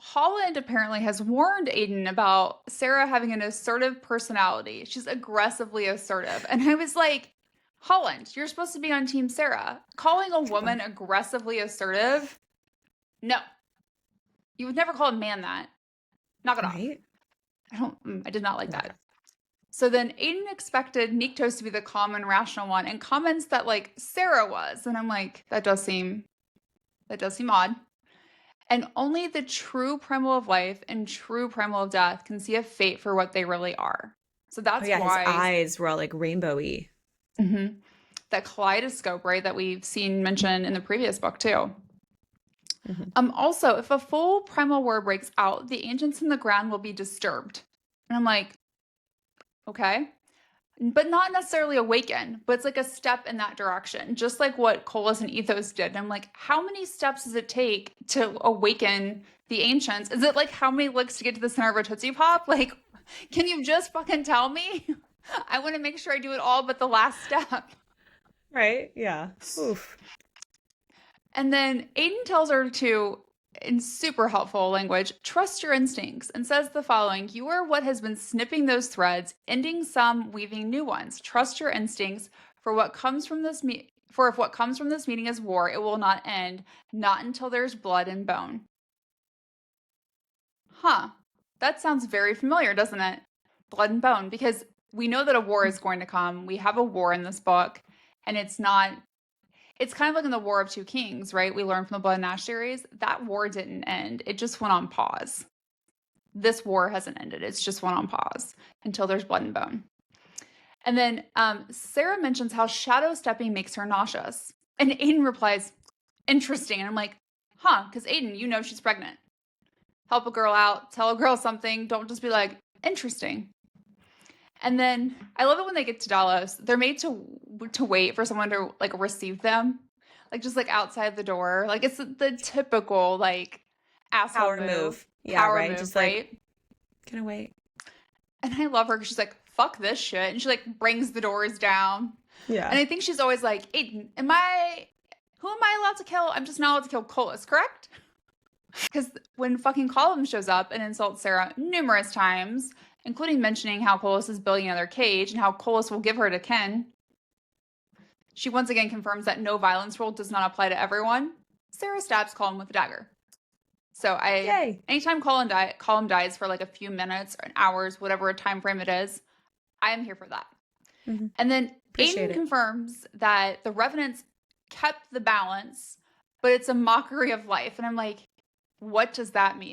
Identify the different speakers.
Speaker 1: Holland apparently has warned Aydun about Sera having an assertive personality. She's aggressively assertive. And I was like, Holland, you're supposed to be on Team Sera. Calling a woman aggressively assertive? No. You would never call a man that. Knock it
Speaker 2: Right?
Speaker 1: off. I did not like that. So then Aydun expected Nyktos to be the calm and rational one and comments that like Sera was. And I'm like, that does seem odd. And only the true Primal of Life and true Primal of Death can see a fate for what they really are. So that's
Speaker 2: His
Speaker 1: why
Speaker 2: eyes were all like rainbowy.
Speaker 1: that kaleidoscope, right, that we've seen mentioned in the previous book too. Also, if a full primal war breaks out, the ancients in the ground will be disturbed. And I'm like, okay. But not necessarily awaken, but it's like a step in that direction, just like what Kolis and Ethos did. And I'm like, how many steps does it take to awaken the ancients? Is it like how many licks to get to the center of a Tootsie Pop? Like, can you just fucking tell me? I want to make sure I do it all but the last step.
Speaker 2: Right? Yeah. Oof.
Speaker 1: And then Aydun tells her to, in super helpful language, trust your instincts, and says the following: you are what has been snipping those threads, ending some, weaving new ones. Trust your instincts, for what comes from this for if what comes from this meeting is war, it will not end, not until there's blood and bone. Huh. That sounds very familiar, doesn't it? Blood and bone, because we know that a war is going to come. We have a war in this book, and it's kind of like in the War of Two Kings, right? We learned from the Blood and Ash series, that war didn't end. It just went on pause. This war hasn't ended. It's just went on pause until there's blood and bone. And then Sera mentions how shadow stepping makes her nauseous. And Aydun replies, interesting. And I'm like, huh, because Aydun, you know she's pregnant. Help a girl out, tell a girl something. Don't just be like, interesting. And then I love it when they get to Dalos. They're made to wait for someone to like receive them, like just like outside the door. Like it's the typical like asshole
Speaker 2: Power move. Yeah,
Speaker 1: power
Speaker 2: right.
Speaker 1: move,
Speaker 2: Just
Speaker 1: right?
Speaker 2: like, can I wait?
Speaker 1: And I love her because she's like, fuck this shit, and she like brings the doors down.
Speaker 2: Yeah.
Speaker 1: And I think she's always like, Aydun, who am I allowed to kill? I'm just not allowed to kill Kolis, correct? Because when fucking Column shows up and insults Sera numerous times, including mentioning how Kolis is building another cage and how Kolis will give her to Ken, she once again confirms that no violence rule does not apply to everyone. Sera stabs Column with a dagger. So
Speaker 2: Yay.
Speaker 1: anytime Column dies for like a few minutes or hours, whatever time frame it is, I am here for that. And then Aydun confirms that the Revenants kept the balance, but it's a mockery of life. And I'm like, what does that mean?